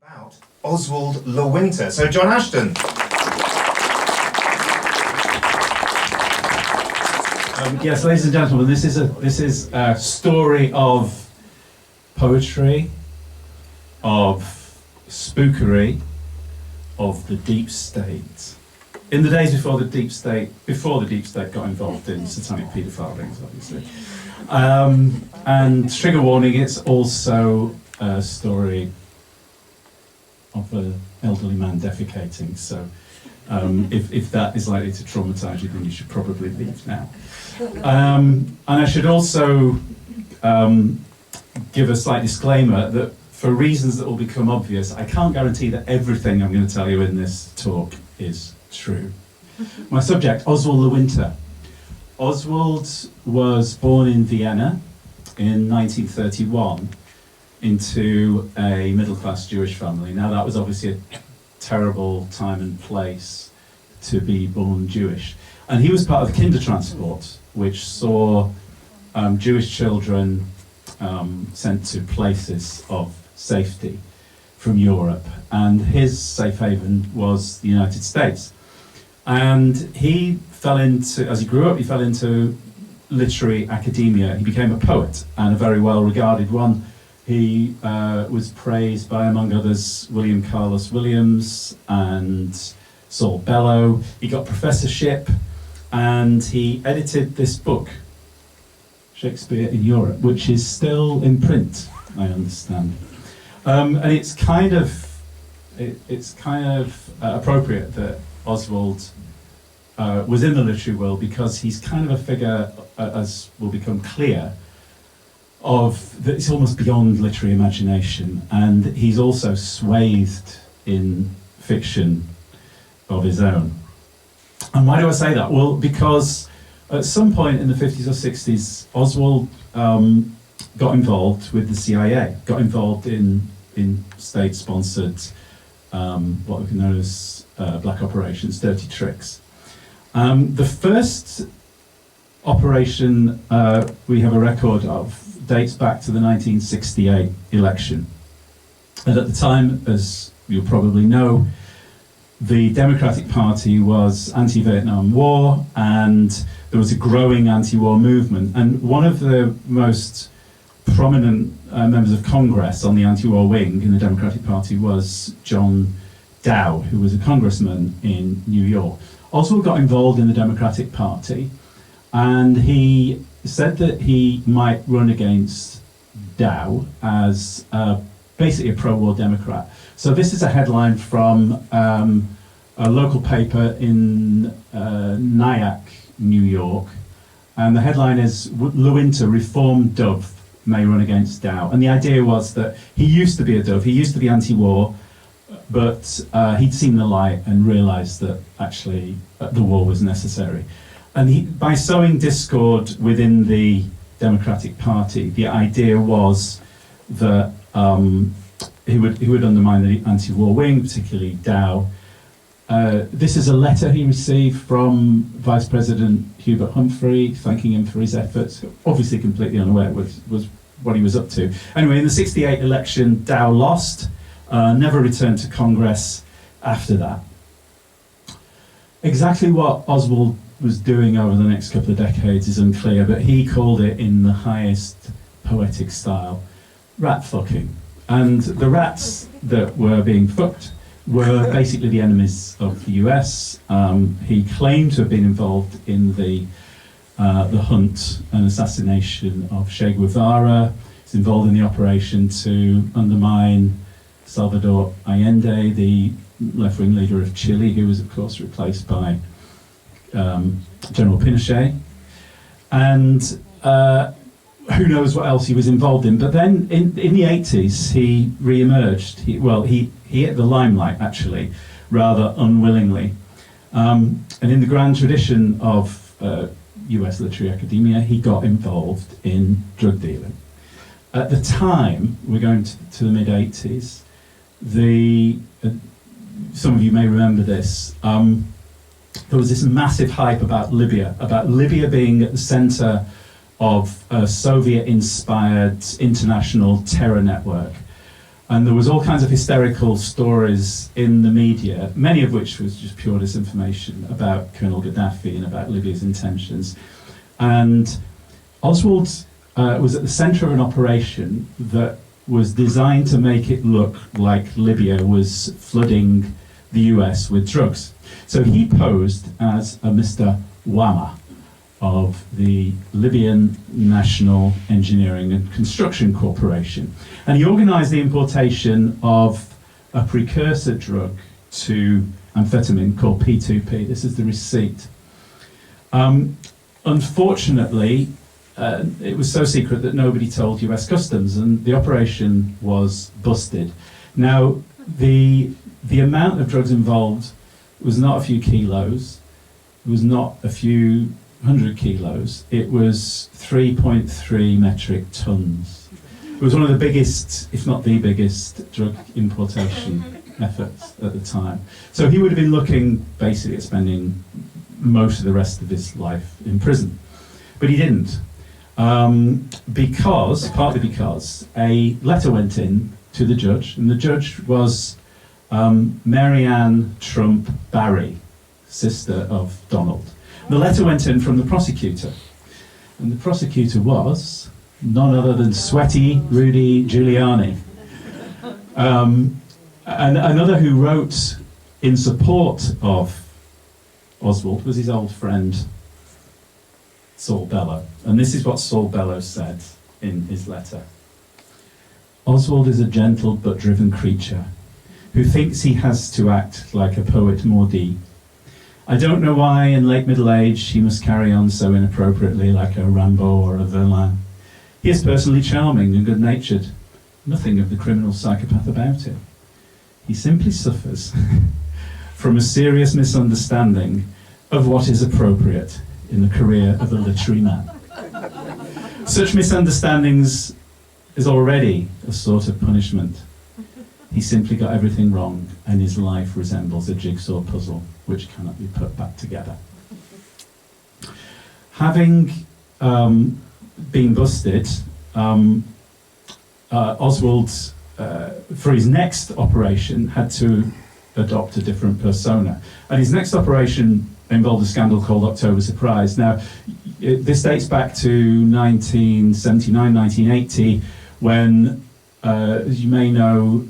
About Oswald LeWinter. So, John Ashton. Yes, ladies and gentlemen, this is a story of poetry, of spookery, of the deep state. In the days before the deep state got involved in satanic paedophile rings, obviously. And trigger warning, it's also a story of an elderly man defecating, so if that is likely to traumatise you, then you should probably leave now. And I should also give a slight disclaimer that for reasons that will become obvious, I can't guarantee that everything I'm going to tell you in this talk is true. My subject, Oswald LeWinter. Oswald was born in Vienna in 1931 into a middle-class Jewish family. Now that was obviously a terrible time and place to be born Jewish. And he was part of the Kindertransport, which saw Jewish children sent to places of safety from Europe. And his safe haven was the United States. And he fell into, as he grew up, he fell into literary academia. He became a poet, and a very well-regarded one. He was praised by, among others, William Carlos Williams and Saul Bellow. He got professorship, and he edited this book, Shakespeare in Europe, which is still in print, I understand. And it's kind of appropriate that Oswald was in the literary world, because he's kind of a figure, as will become clear, of that it's almost beyond literary imagination, and he's also swathed in fiction of his own. And why do I say that? Well, because at some point in the 50s or 60s, Oswald got involved with the CIA, got involved in state-sponsored, what we can know as black operations, dirty tricks. The first operation we have a record of dates back to the 1968 election. And at the time, as you'll probably know, the Democratic Party was anti-Vietnam War, and there was a growing anti-war movement. And one of the most prominent members of Congress on the anti-war wing in the Democratic Party was John Dow, who was a congressman in New York. Oswald got involved in the Democratic Party, and he said that he might run against Dow as basically a pro-war Democrat. So this is a headline from a local paper in Nyack, New York, and the headline is "LeWinter, Reformed Dove, may run against Dow." And the idea was that he used to be a Dove, he used to be anti-war, but he'd seen the light and realised that actually the war was necessary. And by sowing discord within the Democratic Party, the idea was that he would undermine the anti-war wing, particularly Dow. This is a letter he received from Vice President Hubert Humphrey, thanking him for his efforts, obviously completely unaware was what he was up to. Anyway, in the '68 election, Dow lost, never returned to Congress after that. Exactly what Oswald was doing over the next couple of decades is unclear, but he called it, in the highest poetic style, rat fucking. And the rats that were being fucked were basically the enemies of the US. He claimed to have been involved in the hunt and assassination of Che Guevara. He's involved in the operation to undermine Salvador Allende, the left-wing leader of Chile, who was of course replaced by General Pinochet. And who knows what else he was involved in. But then in the 80s, he re-emerged. He hit the limelight, actually, rather unwillingly. And in the grand tradition of US literary academia, he got involved in drug dealing. At the time, we're going to the mid-80s, some of you may remember this, there was this massive hype about Libya being at the center of a Soviet-inspired international terror network. And there was all kinds of hysterical stories in the media, many of which was just pure disinformation about Colonel Gaddafi and about Libya's intentions. And Oswald was at the centre of an operation that was designed to make it look like Libya was flooding the US with drugs. So he posed as a Mr. Wama of the Libyan National Engineering and Construction Corporation. And he organised the importation of a precursor drug to amphetamine called P2P. This is the receipt. Unfortunately, it was so secret that nobody told US Customs, and the operation was busted. Now, the amount of drugs involved was not a few kilos, it was not a few 100 kilos, it was 3.3 metric tons. It was one of the biggest, if not the biggest, drug importation efforts at the time. So he would have been looking basically at spending most of the rest of his life in prison. But he didn't. Partly because a letter went in to the judge, and the judge was Marianne Trump Barry, sister of Donald. The letter went in from the prosecutor, and the prosecutor was none other than sweaty Rudy Giuliani. And another who wrote in support of Oswald was his old friend Saul Bellow. And this is what Saul Bellow said in his letter. Oswald is a gentle but driven creature who thinks he has to act like a poet maudit. I don't know why in late middle age he must carry on so inappropriately like a Rimbaud or a Verlaine. He is personally charming and good-natured. Nothing of the criminal psychopath about him. He simply suffers from a serious misunderstanding of what is appropriate in the career of a literary man. Such misunderstandings is already a sort of punishment. He simply got everything wrong, and his life resembles a jigsaw puzzle which cannot be put back together. Having been busted, Oswald, for his next operation, had to adopt a different persona. And his next operation involved a scandal called October Surprise. Now, this dates back to 1979, 1980, when, as you may know,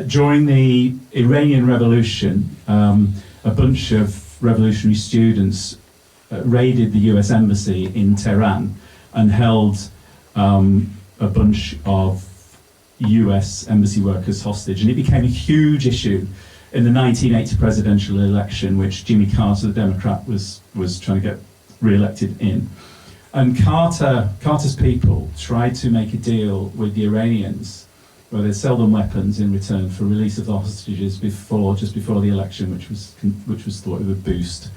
during the Iranian Revolution, a bunch of revolutionary students raided the US Embassy in Tehran and held a bunch of US Embassy workers hostage. And it became a huge issue in the 1980 presidential election, which Jimmy Carter, the Democrat, was trying to get re-elected in. And Carter's people tried to make a deal with the Iranians where they'd sell them weapons in return for release of the hostages just before the election, which was thought it would boost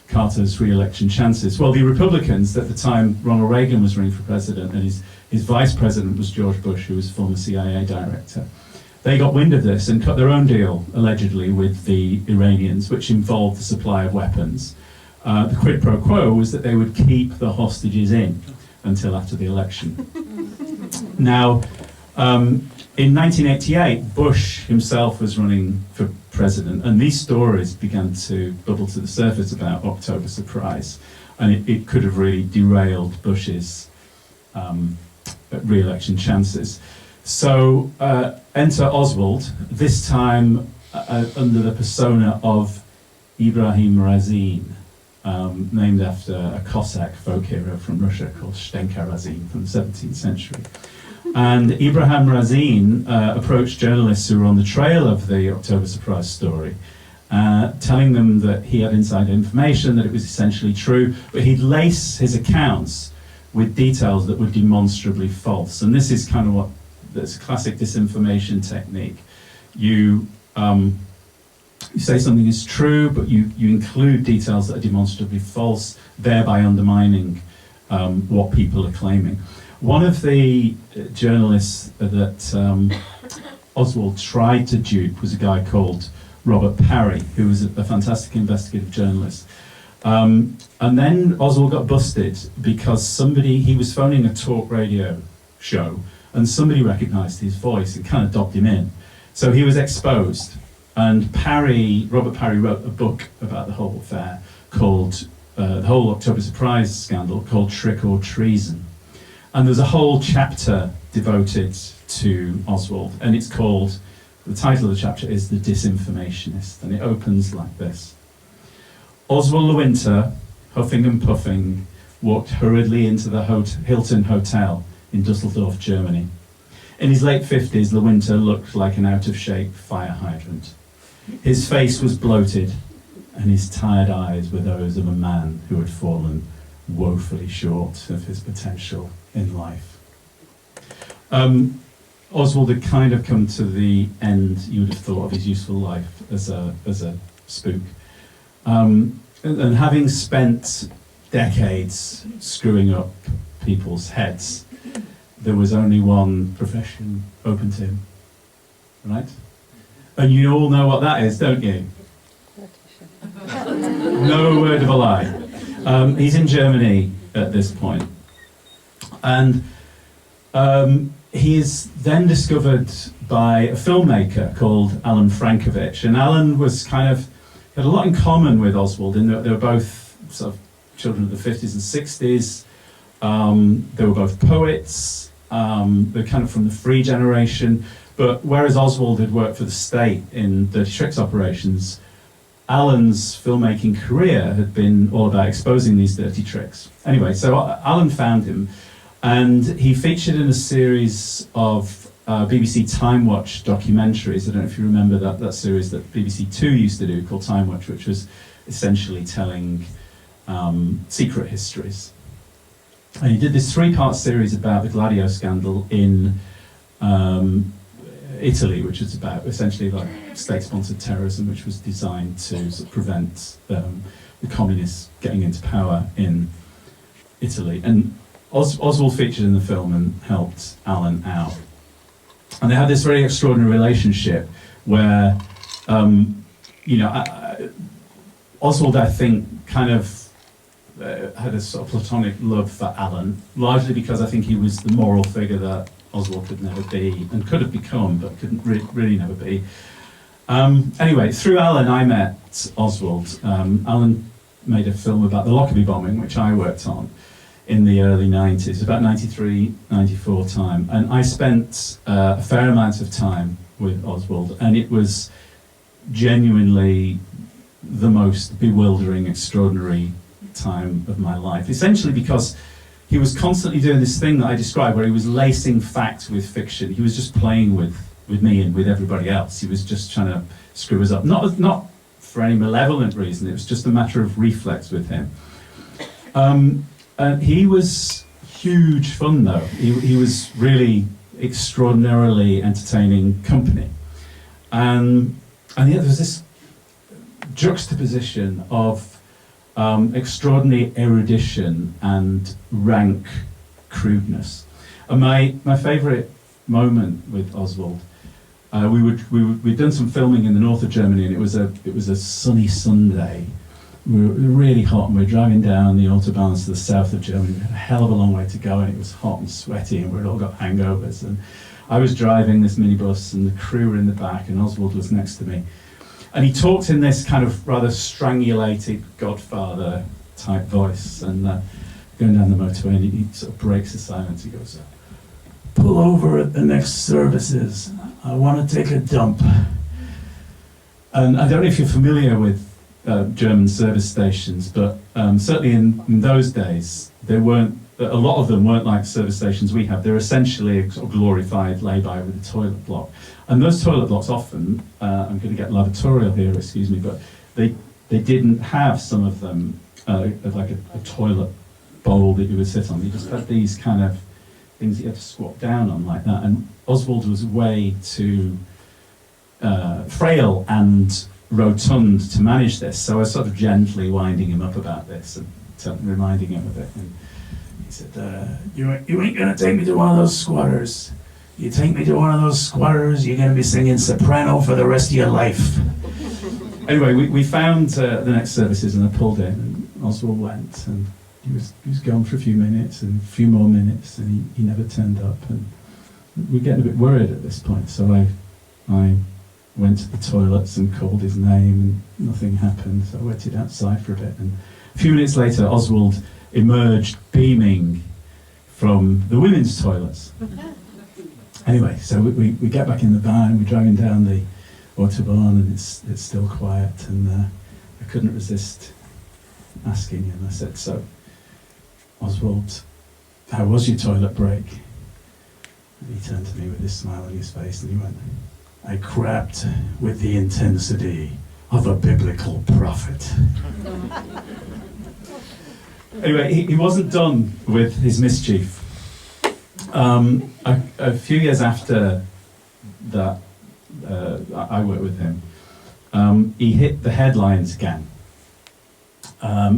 Carter's re-election chances. Well, the Republicans, at the time Ronald Reagan was running for president, and his vice president was George Bush, who was former CIA director, they got wind of this and cut their own deal, allegedly, with the Iranians, which involved the supply of weapons. The quid pro quo was that they would keep the hostages in until after the election. Now, in 1988, Bush himself was running for president, and these stories began to bubble to the surface about October Surprise, and it could have really derailed Bush's re-election chances. So enter Oswald, this time under the persona of Ibrahim Razin, named after a Cossack folk hero from Russia called Stenka Razin from the 17th century. And Ibrahim Razin approached journalists who were on the trail of the October Surprise story, telling them that he had inside information, that it was essentially true, but he'd lace his accounts with details that were demonstrably false. And this is kind of that's a classic disinformation technique. You say something is true, but you include details that are demonstrably false, thereby undermining what people are claiming. One of the journalists that Oswald tried to dupe was a guy called Robert Parry, who was a fantastic investigative journalist. And then Oswald got busted because he was phoning a talk radio show, and somebody recognised his voice and kind of dobbed him in. So he was exposed, and Robert Parry wrote a book about the whole affair called, the whole October Surprise scandal, called Trick or Treason. And there's a whole chapter devoted to Oswald, and it's called, the title of the chapter is The Disinformationist, and it opens like this. Oswald LeWinter, huffing and puffing, walked hurriedly into the Hilton Hotel in Dusseldorf, Germany. In his late 50s, LeWinter looked like an out-of-shape fire hydrant. His face was bloated, and his tired eyes were those of a man who had fallen woefully short of his potential in life. Oswald had kind of come to the end, you would have thought, of his useful life as a spook. And having spent decades screwing up people's heads, there was only one profession open to him, right? And you all know what that is, don't you? No word of a lie. He's in Germany at this point. And he is then discovered by a filmmaker called Alan Frankovich. And Alan was kind of, had a lot in common with Oswald in that they were both sort of children of the 50s and 60s. They were both poets. They're kind of from the free generation. But whereas Oswald had worked for the state in dirty tricks operations, Alan's filmmaking career had been all about exposing these dirty tricks. Anyway, so Alan found him, and he featured in a series of BBC Time Watch documentaries. I don't know if you remember that series that BBC Two used to do called Time Watch, which was essentially telling secret histories. And he did this 3-part series about the Gladio scandal in Italy, which is about essentially like state-sponsored terrorism, which was designed to sort of prevent the communists getting into power in Italy. And Oswald featured in the film and helped Alan out. And they had this very extraordinary relationship where, Oswald, I think, kind of had a sort of platonic love for Alan, largely because I think he was the moral figure that Oswald could never be, and could have become, but couldn't really never be. Anyway, through Alan, I met Oswald. Alan made a film about the Lockerbie bombing, which I worked on in the early 90s, about 93, 94 time. And I spent a fair amount of time with Oswald, and it was genuinely the most bewildering, extraordinary time of my life. Essentially because he was constantly doing this thing that I described, where he was lacing fact with fiction. He was just playing with me and with everybody else. He was just trying to screw us up. Not for any malevolent reason, it was just a matter of reflex with him. And he was huge fun though. He was really extraordinarily entertaining company. And yet there was this juxtaposition of extraordinary erudition and rank crudeness. And my favourite moment with Oswald, we'd done some filming in the north of Germany, and it was a sunny Sunday. We were really hot, and we were driving down the autobahns to the south of Germany. We had a hell of a long way to go, and it was hot and sweaty, and we'd all got hangovers. And I was driving this minibus, and the crew were in the back, and Oswald was next to me. And he talked in this kind of rather strangulated Godfather type voice, and going down the motorway, and he sort of breaks the silence. He goes, "Pull over at the next services. I want to take a dump." And I don't know if you're familiar with German service stations, but certainly in those days, a lot of them weren't like service stations we have. They're essentially a sort of glorified lay-by with a toilet block. And those toilet blocks often, I'm going to get lavatorial here, excuse me, but they didn't have, some of them, like a toilet bowl that you would sit on. You just had these kind of things that you had to squat down on like that. And Oswald was way too frail and rotund to manage this, so I was sort of gently winding him up about this and reminding him of it. And he said, you ain't going to take me to one of those squatters. You take me to one of those squatters, you're going to be singing soprano for the rest of your life. Anyway, we found the next services, and I pulled in, and Oswald went, and he was gone for a few minutes, and a few more minutes, and he never turned up. And we're getting a bit worried at this point, so I went to the toilets and called his name, and nothing happened, so I waited outside for a bit, and a few minutes later Oswald emerged beaming from the women's toilets. Anyway, so we get back in the van, we're driving down the Autobahn, and it's still quiet, and I couldn't resist asking him. I said, "So, Oswald, how was your toilet break?" And he turned to me with this smile on his face, and he went, "I crapped with the intensity of a biblical prophet." Anyway, he wasn't done with his mischief. A few years after that, I worked with him. He hit the headlines again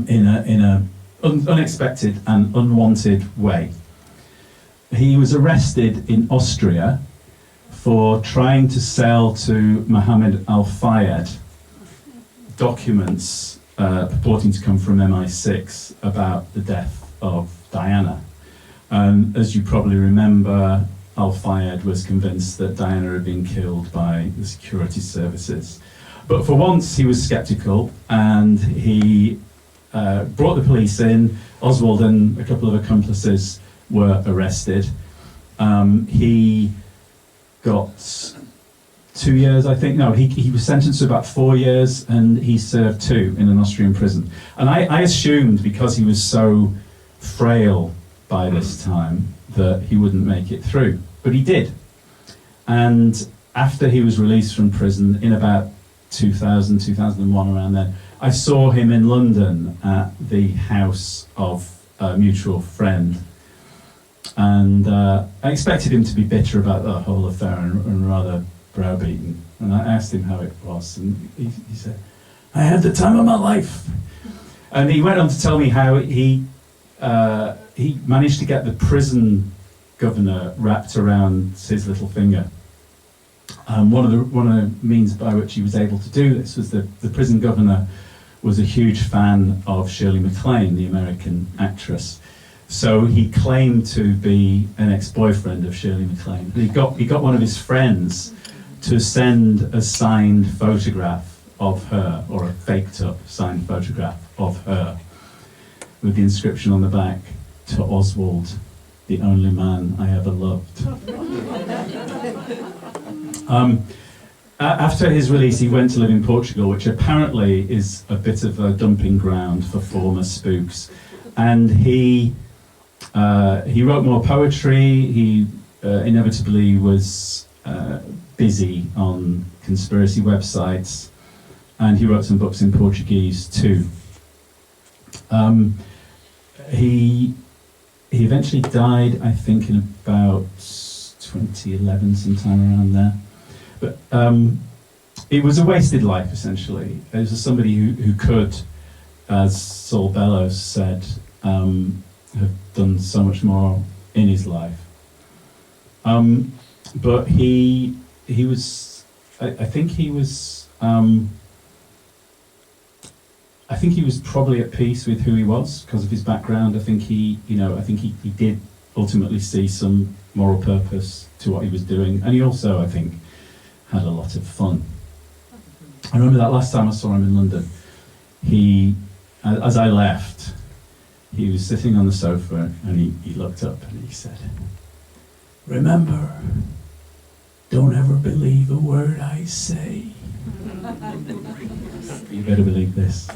in a unexpected and unwanted way. He was arrested in Austria for trying to sell to Mohammed al-Fayed documents purporting to come from MI6 about the death of Diana. As you probably remember, al-Fayed was convinced that Diana had been killed by the security services. But for once he was sceptical, and he brought the police in. Oswald and a couple of accomplices were arrested. He got 2 years, I think. No, he was sentenced to about 4 years, and he served 2 in an Austrian prison. And I assumed, because he was so frail by this time, that he wouldn't make it through. But he did. And after he was released from prison, in about 2000, 2001, around then, I saw him in London at the house of a mutual friend. And I expected him to be bitter about the whole affair and rather browbeaten. And I asked him how it was, and he said, "I had the time of my life." And he went on to tell me how he managed to get the prison governor wrapped around his little finger. One of the means by which he was able to do this was that the prison governor was a huge fan of Shirley MacLaine, the American actress. So he claimed to be an ex-boyfriend of Shirley MacLaine. He got one of his friends to send a signed photograph of her, or a faked up signed photograph of her, with the inscription on the back, "To Oswald, the only man I ever loved." After his release, he went to live in Portugal, which apparently is a bit of a dumping ground for former spooks. And he wrote more poetry. He inevitably was busy on conspiracy websites, and he wrote some books in Portuguese too. He eventually died, I think, in about 2011, sometime around there. But it was a wasted life, essentially. It was somebody who could, as Saul Bellows said, have done so much more in his life. But he was, I think he was probably at peace with who he was because of his background. I think he did ultimately see some moral purpose to what he was doing, and he also, I think, had a lot of fun. I remember that last time I saw him in London. As I left, he was sitting on the sofa, and he looked up and he said, "Remember, don't ever believe a word I say." You better believe this.